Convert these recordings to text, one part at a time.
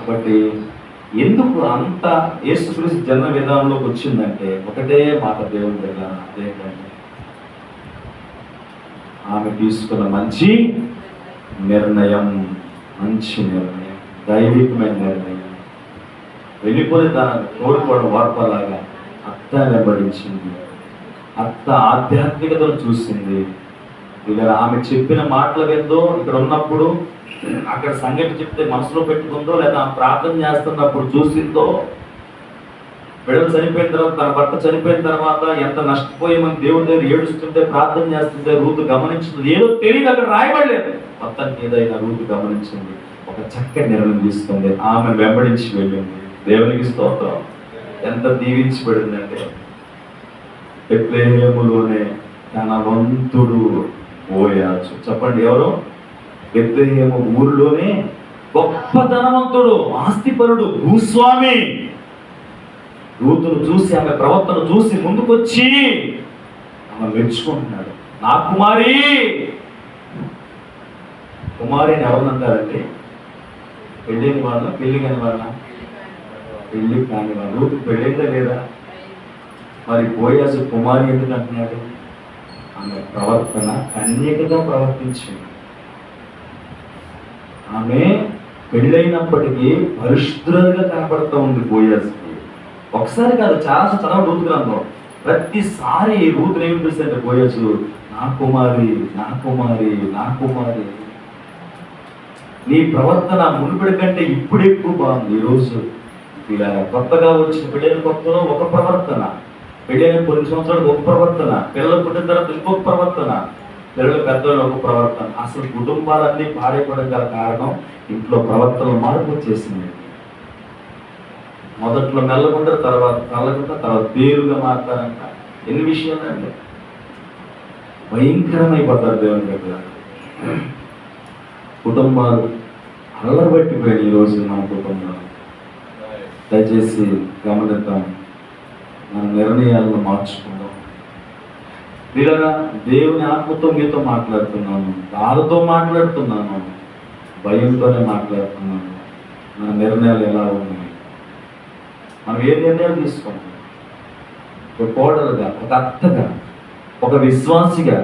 కాబట్టి ఎందుకు అంత యేసుక్రీస్తు జన్మ విధానంలోకి వచ్చిందంటే ఒకటే మాట దేవుని దగ్గర, అదేంటంటే ఆమె తీసుకున్న మంచి నిర్ణయం, మంచి నిర్ణయం, దైవికమైన నిర్ణయం. వెళ్ళిపోయి దాన్ని కోరుకోవడం వార్పలాగా అత్త వెంబడించింది, అత్త ఆధ్యాత్మికతను చూసింది. ఇలా ఆమె చెప్పిన మాటలు విందో, ఇక్కడ ఉన్నప్పుడు అక్కడ సంగతి చెప్తే మనసులో పెట్టుకుందో, లేదా ప్రార్థన చేస్తున్నప్పుడు చూసిందో, బిడ్డలు చనిపోయిన తర్వాత, తన భర్త చనిపోయిన తర్వాత ఎంత నష్టపోయామని దేవుడి దగ్గర ఏడుస్తుంటే, ప్రార్థన చేస్తుంటే రూతు గమనించింది. ఏదో తెలియదు, అక్కడ రాయబడలేదు. మొత్తానికి ఏదైనా రూతు గమనించింది, ఒక చక్కటి నిర్ణయం తీసుకుంది, ఆమె వెంబడించి వెళ్ళింది. దేవునికి స్తోత్రం. ఎంత దీవించబడిందంటే బెత్లెహేములోనే ధనవంతుడు బోయాజు. చెప్పండి ఎవరు? బెత్లెహేము ఊరిలోనే గొప్ప ధనవంతుడు, ఆస్తిపరుడు, భూస్వామి. రూతును చూసి, ఆమె ప్రవర్తన చూసి ముందుకొచ్చి ఆమె మెచ్చుకుంటున్నాడు. నా కుమారి. కుమారి అని ఎవరినంటారండి? పెళ్ళైన వాళ్ళ, పెళ్లి కాని వాళ్ళ? పెళ్లి కాని వాళ్ళు. రూతు పెళ్ళైందా లేదా? మరి బోయాజు కుమారి ఎందుకు అంటున్నాడు? ఆమె ప్రవర్తన కన్యకగా ప్రవర్తించింది. ఆమె పెళ్ళైనప్పటికీ పరిశుద్ధులుగా కనపడుతూ ఉంది బోయాజుకి. ఒకసారి కాదు, చాలా చదవ రూతు గ్రంథం. ప్రతిసారి రూతులు ఏమి చూస్తే బోయాజు నా కుమారి, నా కుమారి, నా కుమారి. నీ ప్రవర్తన మునుపటి కంటే ఇప్పుడు ఎక్కువ బాగుంది. ఈరోజు ఇలా కొత్తగా వచ్చిన పెళ్ళైన కొత్తలో ఒక ప్రవర్తన, పెళ్ళైన కొన్ని సంవత్సరాలకు ఒక ప్రవర్తన, పిల్లలు పుట్టిన తర్వాత ఇంకొక ప్రవర్తన, పిల్లలు పెద్దలు ఒక ప్రవర్తన. అసలు కుటుంబాలన్నీ పాడైపోవడం గల కారణం ఇంట్లో ప్రవర్తనలు మార్పు వచ్చేసింది. మొదట్లో మెల్లకుండా, తర్వాత చల్లకుండా, తర్వాత పేరుగా మారుతారంట. ఎన్ని విషయాలు అండి, భయంకరమైపోతారు దేవుని దగ్గర. కుటుంబాలు అల్లబట్టిపోయాయి ఈరోజు మన కుటుంబాలు. దయచేసి గమనిద్దాం, మన నిర్ణయాలను మార్చుకుందాం. వీళ్ళగా దేవుని ఆత్మతో మీతో మాట్లాడుతున్నాను, బాధతో మాట్లాడుతున్నాను, భయంతోనే మాట్లాడుతున్నాను. మన నిర్ణయాలు ఎలా ఉన్నాయి? మనం ఏ నిర్ణయాలు తీసుకుంటాం? ఒక కోడలుగా, ఒక అత్తగా, ఒక విశ్వాసిగా,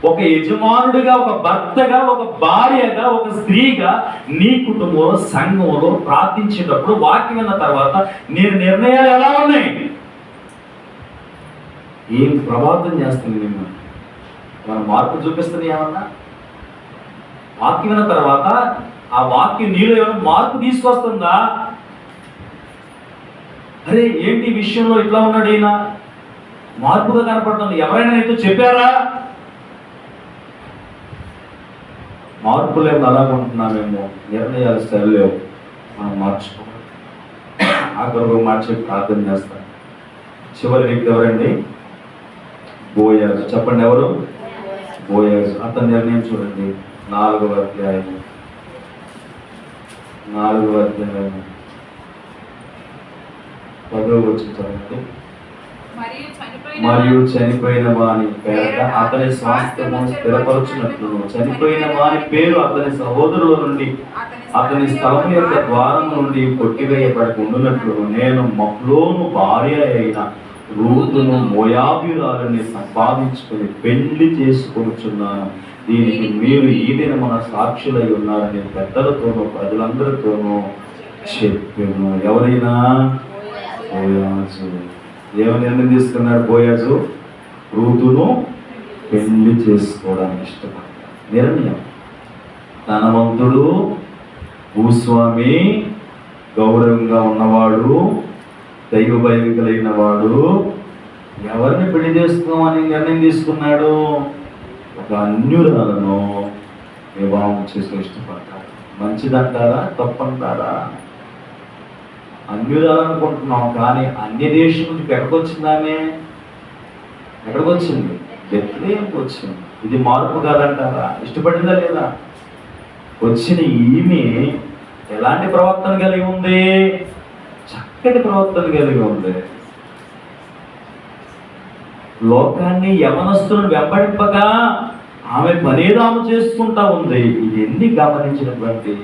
ఒక యజమానుడిగా, ఒక భర్తగా, ఒక భార్యగా, ఒక స్త్రీగా నీ కుటుంబంలో, సంఘంలో ప్రార్థించేటప్పుడు వాక్యం విన్న తర్వాత నీ నిర్ణయాలు ఎలా ఉన్నాయి? ఏం ప్రభావితం చేస్తుంది నిన్ను? మన మార్పు చూపిస్తుంది ఏమన్నా? వాక్యం విన్న తర్వాత ఆ వాక్యం నీలో ఏమైనా మార్పు తీసుకొస్తుందా? అరే ఏంటి ఈ విషయంలో ఇట్లా ఉన్నాడు ఈయన, మార్పుగా కనపడుతుంది, ఎవరైనా నీతో చెప్పారా? మార్పులేమో అలాగుంటున్నామేమో, నిర్ణయాలు సరిలేవు, మనం మార్చుకోవాలి. ఆఖరు మార్చి ప్రార్థన చేస్తాను. చివరి వ్యక్తి ఎవరండి? బోయాజు. చెప్పండి ఎవరు? బోయాజు. అతని నిర్ణయం చూడండి, 4వ అధ్యాయం 10వ వచనం చదవండి. మరియు చనిపోయిన వాని పేర అతని స్వాస్థ్యము స్థిరపరచునట్లును, చనిపోయిన వాని పేరు అతని సహోదరుల నుండి అతని స్థలం యొక్క ద్వారం నుండి కొట్టివేయబడకుండునట్లు నేను మహ్లోను భార్య అయిన రూతును మోయాబీయురాలిని సంపాదించుకుని పెళ్లి చేసుకొనుచున్నాను. దీనికి మీరు ఈ దినమున సాక్షులై ఉన్నారని పెద్దలతోనూ ప్రజలందరితోనూ చెప్పాను. ఎవరైనా బోయాజు ఏమని నిర్ణయం తీసుకున్నాడు? బోయాజు రూతును పెళ్లి చేసుకోవడానికి ఇష్టపడ్డాడు. నిర్ణయం. ధనవంతుడు, భూస్వామి, గౌరవంగా ఉన్నవాడు, దైవ భయం కలిగిన వాడు ఎవరిని పెళ్లి చేసుకుందామని నిర్ణయం తీసుకున్నాడు? ఒక అన్యురాలను వివాహం చేసుకుని ఇష్టపడ్డాడు. మంచిదంటారా, తప్పంటారా? అన్యురాలనుకుంటున్నాం, కానీ అన్య దేశం నుంచి ఎక్కడికి వచ్చిందామే? ఎక్కడికి వచ్చింది? బెత్లెహేముకి వచ్చింది. ఇది మార్పు కాదంటారా? ఇష్టపడిందా లేదా? వచ్చిన ఈమె ఎలాంటి ప్రవర్తన కలిగి ఉంది? చక్కటి ప్రవర్తన కలిగి ఉంది. లోకాన్ని, యవనస్తులను వెంబడింపగా ఆమె పనేదాము చేసుకుంటా ఉంది. ఇది ఎన్ని గమనించినటువంటి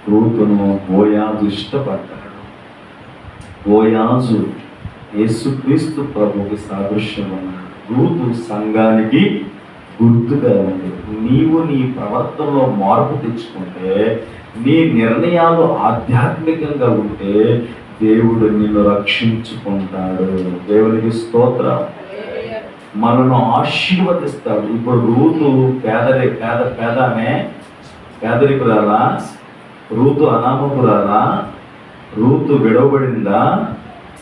రూతును బోయాజు ఇష్టపడ్డాడు. బోయాజు యేసుక్రీస్తు ప్రభుకి సాదృశ్యం ఉన్నాడు. రూతు సంఘానికి గుర్తుగా ఉంది. నీవు నీ ప్రవర్తనలో మార్పు తెచ్చుకుంటే, నీ నిర్ణయాలు ఆధ్యాత్మికంగా ఉంటే దేవుడు నిన్ను రక్షించుకుంటాడు. దేవునికి స్తోత్రం. మనను ఆశీర్వదిస్తాడు. ఇప్పుడు రూతు పేదమే, పేదరికురాలా? రూతు అనామకురాలా? రూతు విడవబడిందా?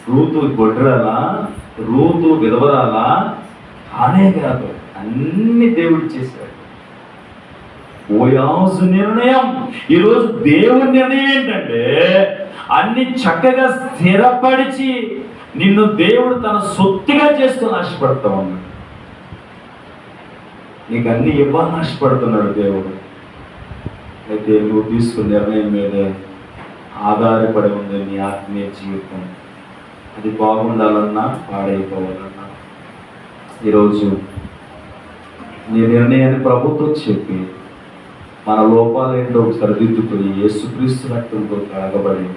రూతు గొడ్రాలా? రూతు విధవరాలా? అనే కాదు, అన్ని దేవుడు చేశాడు. బోయాజు నిర్ణయం, ఈరోజు దేవుని నిర్ణయం ఏంటంటే అన్ని చక్కగా స్థిరపరిచి నిన్ను దేవుడు తన సొత్తుగా చేస్తూ ఆశపడతా ఉన్నాడు. నీకు అన్ని ఇవ్వాలని ఆశపడుతున్నాడు దేవుడు. అయితే నువ్వు తీసుకున్న నిర్ణయం మీదే ఆధారపడి ఉంది నీ ఆత్మీయ జీవితం. అది బాగుండాలన్నా పాడైపోవాలన్నా ఈరోజు నీ నిర్ణయాన్ని ప్రభుత్వం చెప్పి మన లోపాలు ఏంటో సరిదిద్దుకుని యేసుక్రీస్తు రక్తంతో కడగబడి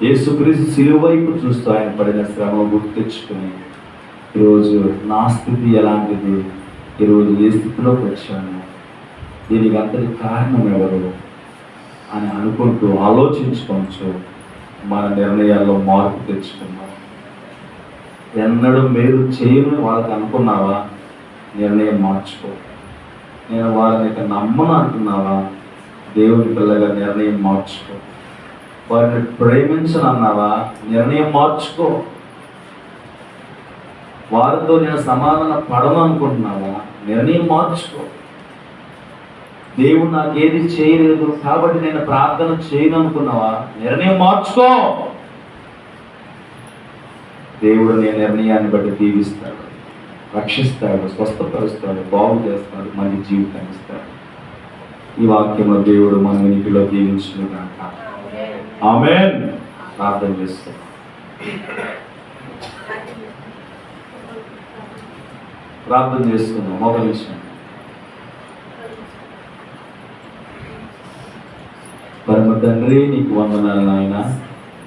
యేసుక్రీస్తు సిలువ వైపు చూస్తూ ఆయన పడిన శ్రమ గుర్తు తెచ్చుకుని ఈరోజు నా స్థితి ఎలాంటిది, ఈరోజు ఏ స్థితిలోకి వచ్చాను, దీనికి అంతటి కారణం ఎవరు అని అనుకుంటూ ఆలోచించుకోవచ్చు. మన నిర్ణయాల్లో మార్పు తెచ్చుకున్నాం. ఎన్నడూ మేలు చేయను వాళ్ళకి అనుకున్నావా? నిర్ణయం మార్చుకో. నేను వాళ్ళని ఇక నమ్మను అంటున్నావా? దేవుని పిల్లగా నిర్ణయం మార్చుకో. వారిని ప్రేమించను అన్నావా? నిర్ణయం మార్చుకో. వారితో నేను సమాధాన పడను అనుకుంటున్నావా? నిర్ణయం మార్చుకో. దేవుడు నాకు ఏది చేయలేదు కాబట్టి నేను ప్రార్థన చేయను అనుకున్నావా? నిర్ణయం మార్చుకో. దేవుడు నీ నిర్ణయాన్ని బట్టి దీవిస్తాడు, రక్షిస్తాడు, స్వస్థపరుస్తాడు, బాగు చేస్తాడు, మంచి జీవితాన్ని ఇస్తాడు. ఈ వాక్యంలో దేవుడు మన ఇంటిలో దీవించును గాక. ఆమేన్. ప్రార్థన చేస్తాం. ప్రార్థన చేసుకుందాం. ఒక నిమిషం. పరమ తండ్రి, నీకు వందనాలు నాయన.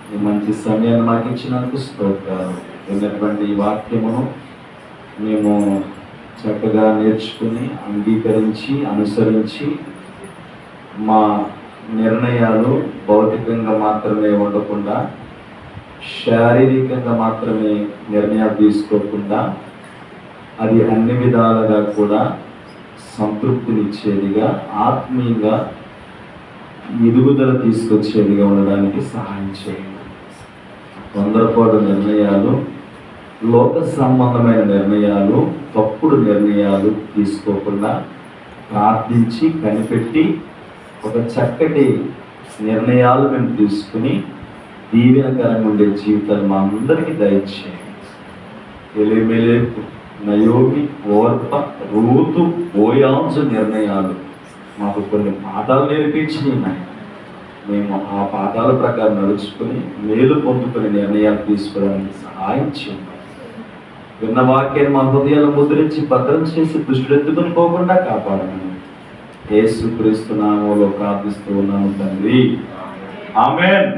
నీ మంచి సమయాన్ని మాకు ఇచ్చినందుకు స్తోత్రాలు. విన్నటువంటి ఈ వాక్యమును మేము చక్కగా నేర్చుకుని అంగీకరించి అనుసరించి మా నిర్ణయాలు భౌతికంగా మాత్రమే ఉండకుండా శారీరకంగా మాత్రమే నిర్ణయాలు తీసుకోకుండా అది అన్ని విధాలుగా కూడా సంతృప్తినిచ్చేదిగా, ఆత్మీయంగా ఎదుగుదల తీసుకొచ్చేదిగా ఉండడానికి సహాయం చేయండి. తొందరపాటు నిర్ణయాలు, లోక సంబంధమైన నిర్ణయాలు, తప్పుడు నిర్ణయాలు తీసుకోకుండా ప్రార్థించి కనిపెట్టి ఒక చక్కటి నిర్ణయాలు మేము తీసుకుని దీవెనకరంగా ఉండే జీవితాలు మా అందరికీ దయచేయండి. ఎలిమెలెకు, నయోమి, ఓర్ప, రూతు, బోయాజు నిర్ణయాలు మాకు కొన్ని పాఠాలు నేర్పించినాయి. మేము ఆ పాఠాల ప్రకారం నడుచుకుని మేలు పొందుకునే నిర్ణయాలు తీసుకోవడానికి సహాయం చేయండి. విన్న వాక్యాన్ని మా హృదయాలు ముద్రించి భద్రం చేసి దృష్టిరెత్తుకుని పోకుండా కాపాడమని యేసుక్రీస్తు నామములో ప్రార్థిస్తూ ఉన్నాము తండ్రి. ఆమేన్.